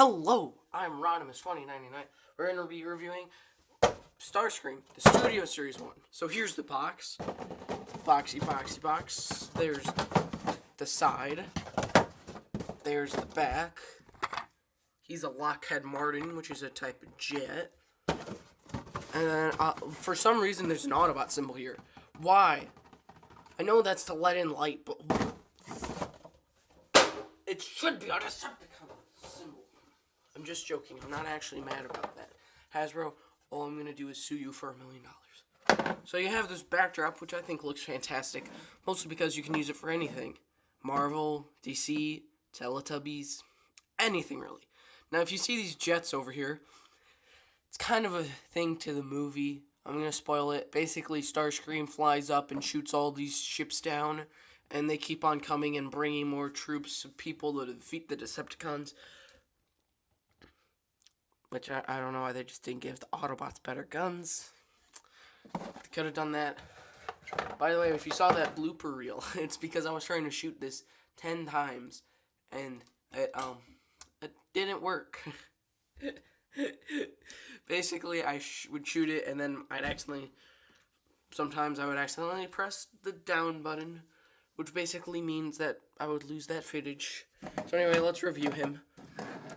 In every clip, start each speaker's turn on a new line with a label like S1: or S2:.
S1: Hello, I'm Rodimus2099. We're going to be reviewing Starscream, the Studio Series 1. So here's the box. Boxy box. There's the side. There's the back. He's a Lockheed Martin, which is a type of jet. And then, for some reason, there's an Autobot symbol here. Why? I know that's to let in light, but it should be on a Decepticon symbol. I'm just joking. I'm not actually mad about that. Hasbro, all I'm going to do is sue you for $1 million. So you have this backdrop, which I think looks fantastic, mostly because you can use it for anything. Marvel, DC, Teletubbies, anything really. Now, if you see these jets over here, it's kind of a thing to the movie. I'm going to spoil it. Basically, Starscream flies up and shoots all these ships down, and they keep on coming and bringing more troops of people to defeat the Decepticons. Which, I don't know why they just didn't give the Autobots better guns. They could have done that. By the way, if you saw that blooper reel, it's because I was trying to shoot this 10 times, and it didn't work. Basically, I would shoot it, and then sometimes I would accidentally press the down button, which basically means that I would lose that footage. So anyway, let's review him.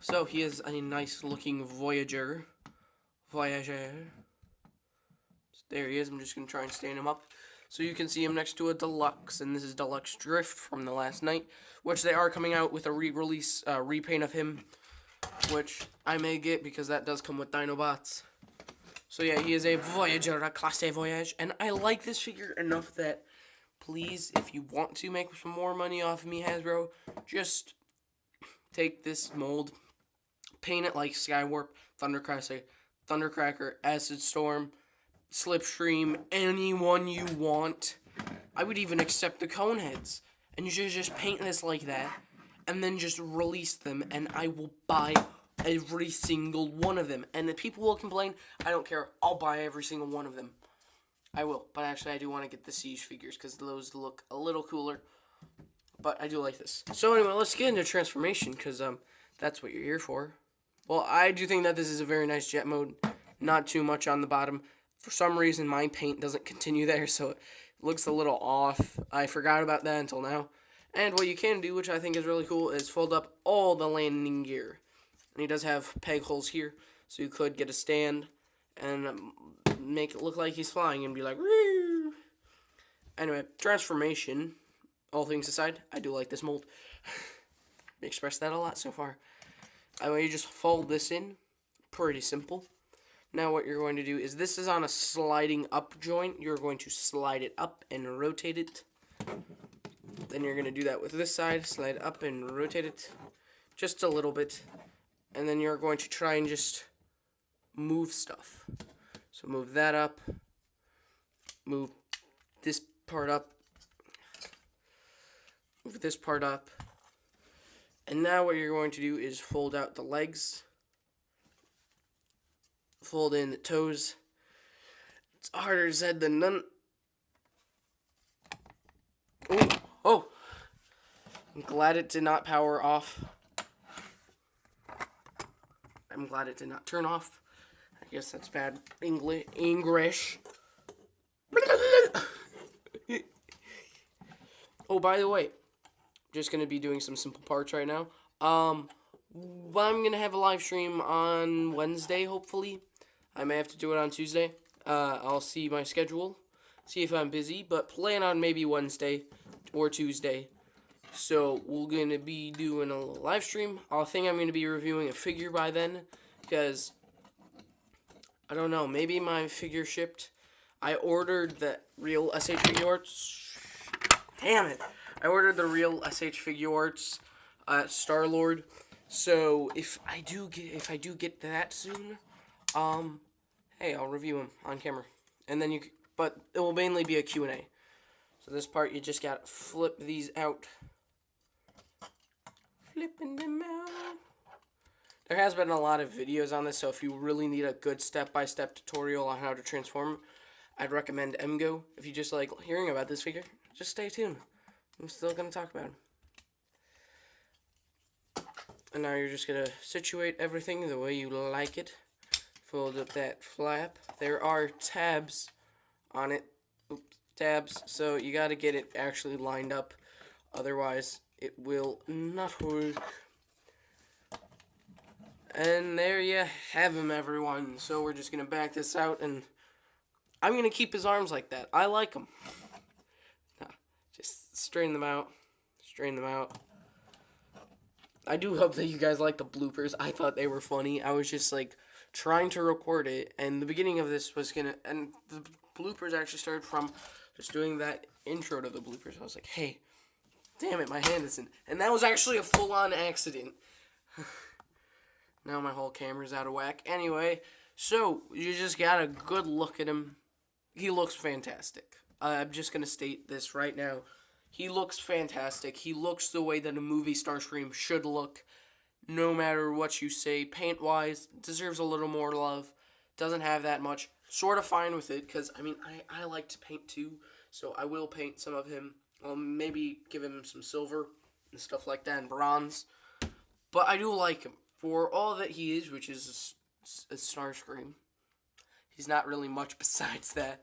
S1: So he is a nice looking Voyager. There he is. I'm just going to try and stand him up. So you can see him next to a Deluxe, and this is Deluxe Drift from the last night, which they are coming out with a re-release repaint of him, which I may get because that does come with Dinobots. So yeah, he is a Voyager, a Classe Voyage, and I like this figure enough that, please, if you want to make some more money off of me, Hasbro, just take this mold, paint it like Skywarp, Thundercracker, Acid Storm, Slipstream, anyone you want. I would even accept the Coneheads, and you should just paint this like that, and then just release them, and I will buy every single one of them. And if people will complain, I don't care. I'll buy every single one of them. I will. But actually, I do want to get the Siege figures, because those look a little cooler. But I do like this. So anyway, let's get into transformation, because that's what you're here for. Well, I do think that this is a very nice jet mode. Not too much on the bottom. For some reason, my paint doesn't continue there, so it looks a little off. I forgot about that until now. And what you can do, which I think is really cool, is fold up all the landing gear. And he does have peg holes here, so you could get a stand and make it look like he's flying and be like, woo! Anyway, transformation, all things aside, I do like this mold. Expressed that a lot so far. You just fold this in, pretty simple. Now what you're going to do is, this is on a sliding up joint. You're going to slide it up and rotate it. Then you're going to do that with this side, slide it up and rotate it just a little bit. And then you're going to try and just move stuff. So move that up, move this part up, move this part up. And now what you're going to do is fold out the legs, fold in the toes. It's harder said than done. Oh! I'm glad it did not power off. I'm glad it did not turn off. I guess that's bad English. Oh, by the way, just going to be doing some simple parts right now. I'm going to have a live stream on Wednesday, hopefully. I may have to do it on Tuesday. I'll see my schedule, see if I'm busy, but plan on maybe Wednesday or Tuesday. So we're going to be doing a little live stream. I think I'm going to be reviewing a figure by then, because, I don't know, maybe my figure shipped. I ordered the real SH Figure Arts. Damn it. I ordered the real SH Figure Arts at Star-Lord. So if I do get that soon, hey, I'll review them on camera. And then but it will mainly be a Q&A. So this part, you just gotta flip these out. Flipping them out. There has been a lot of videos on this, so if you really need a good step-by-step tutorial on how to transform, I'd recommend MGO. If you just like hearing about this figure, just stay tuned. I'm still gonna talk about him. And now you're just going to situate everything the way you like it. Fold up that flap. There are tabs on it. Oops, tabs. So you got to get it actually lined up. Otherwise, it will not work. And there you have him, everyone. So we're just going to back this out, and I'm going to keep his arms like that. I like them. Nah, just straighten them out. Straighten them out. I do hope that you guys like the bloopers. I thought they were funny. I was just, like, trying to record it, and the beginning of this was going to... And the bloopers actually started from just doing that intro to the bloopers. I was like, hey, damn it, my hand isn't. And that was actually a full-on accident. Now my whole camera's out of whack. Anyway, so you just got a good look at him. He looks fantastic. I'm just going to state this right now. He looks fantastic. He looks the way that a movie Starscream should look. No matter what you say, paint-wise, deserves a little more love. Doesn't have that much. Sort of fine with it, because, I mean, I like to paint too. So I will paint some of him. Maybe give him some silver and stuff like that, and bronze. But I do like him. For all that he is, which is a Starscream, he's not really much besides that.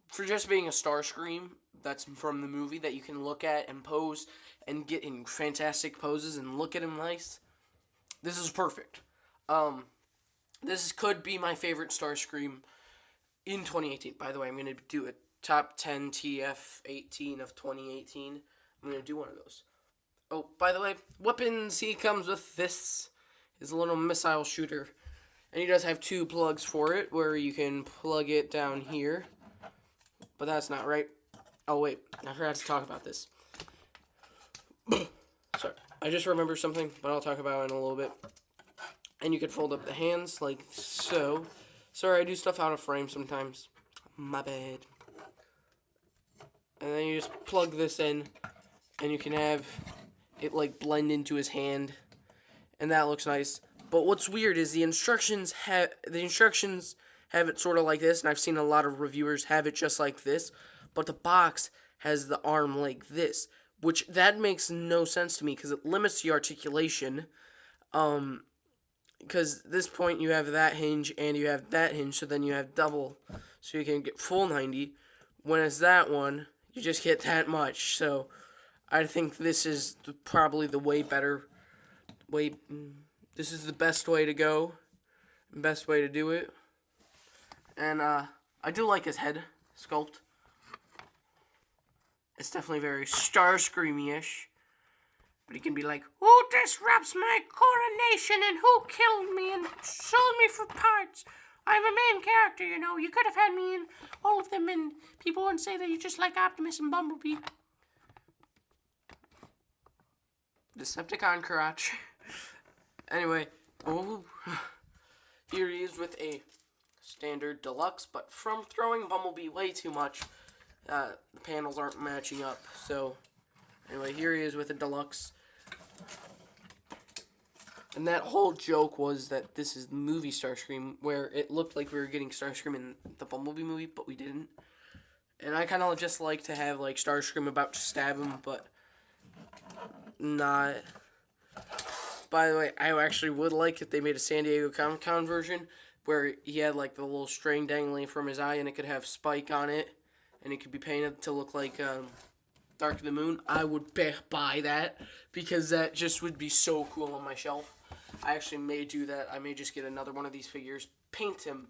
S1: For just being a Starscream, that's from the movie, that you can look at and pose and get in fantastic poses and look at him nice, this is perfect. This could be my favorite Starscream in 2018. By the way, I'm going to do a top 10 TF18 of 2018. I'm going to do one of those. Oh, by the way, weapons, he comes with this. Is a little missile shooter. And he does have two plugs for it, where you can plug it down here. But that's not right. Oh, wait. I forgot to talk about this. Sorry. I just remembered something, but I'll talk about it in a little bit. And you can fold up the hands like so. Sorry, I do stuff out of frame sometimes. My bad. And then you just plug this in, and you can have it, like, blend into his hand. And that looks nice. But what's weird is the instructions have it sort of like this, and I've seen a lot of reviewers have it just like this, but the box has the arm like this, which that makes no sense to me because it limits the articulation. Because this point you have that hinge and you have that hinge, so then you have double, so you can get full 90. Whereas that one, you just get that much. So I think this is probably the way better. This is the best way to go, best way to do it, and I do like his head sculpt. It's definitely very Starscreamy-ish, but he can be like, "Who disrupts my coronation and who killed me and sold me for parts? I'm a main character, you know. You could have had me in all of them, and people wouldn't say that you just like Optimus and Bumblebee." Decepticon crotch. Anyway, here he is with a standard deluxe, but from throwing Bumblebee way too much, the panels aren't matching up. So, anyway, here he is with a deluxe. And that whole joke was that this is the movie Starscream, where it looked like we were getting Starscream in the Bumblebee movie, but we didn't. And I kind of just like to have, like, Starscream about to stab him, but not. By the way, I actually would like if they made a San Diego Comic-Con version where he had, like, the little string dangling from his eye and it could have Spike on it and it could be painted to look like Dark of the Moon. I would buy that because that just would be so cool on my shelf. I actually may do that. I may just get another one of these figures, paint him,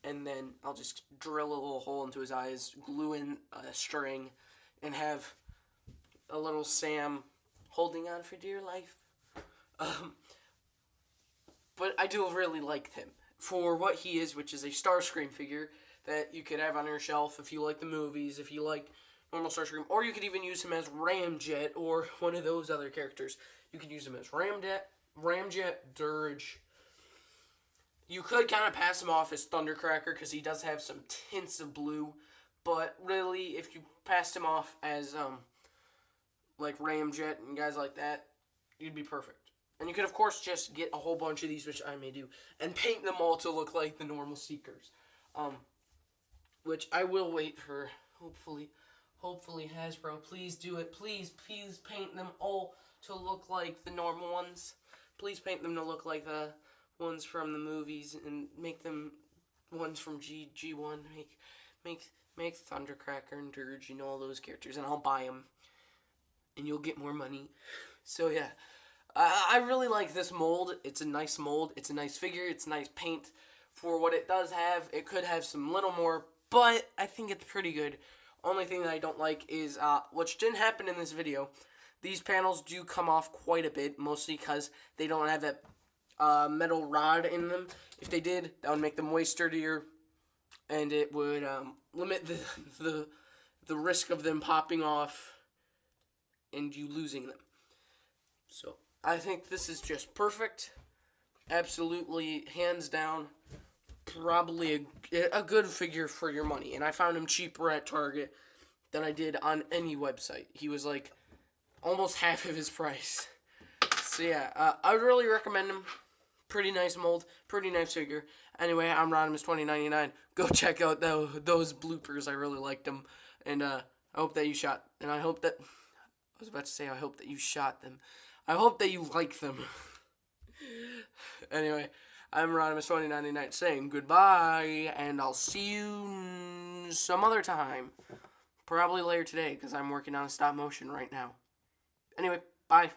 S1: and then I'll just drill a little hole into his eyes, glue in a string, and have a little Sam holding on for dear life. But I do really like him for what he is, which is a Starscream figure that you could have on your shelf if you like the movies, if you like normal Starscream, or you could even use him as Ramjet or one of those other characters. You could use him as Ramjet, Dirge. You could kind of pass him off as Thundercracker because he does have some tints of blue, but really, if you passed him off as like Ramjet and guys like that, you'd be perfect. And you could, of course, just get a whole bunch of these, which I may do, and paint them all to look like the normal Seekers. Which I will wait for, hopefully Hasbro. Please do it. Please paint them all to look like the normal ones. Please paint them to look like the ones from the movies and make them ones from G1. Make Thundercracker and Dirge, all those characters, and I'll buy them. And you'll get more money. So yeah, I really like this mold. It's a nice mold. It's a nice figure. It's nice paint for what it does have. It could have some little more, but I think it's pretty good. Only thing that I don't like is, which didn't happen in this video, these panels do come off quite a bit, mostly because they don't have that metal rod in them. If they did, that would make them way sturdier, and it would limit the risk of them popping off and you losing them. So I think this is just perfect. Absolutely, hands down, probably a good figure for your money. And I found him cheaper at Target than I did on any website. He was like almost half of his price. So yeah, I would really recommend him. Pretty nice mold, pretty nice figure. Anyway, I'm Rodimus2099. Go check out those bloopers. I really liked them. And I hope that you shot. And I hope that... I was about to say I hope that you shot them. I hope that you like them. Anyway, I'm Rodimus2099 saying goodbye. And I'll see you some other time. Probably later today because I'm working on a stop motion right now. Anyway, bye.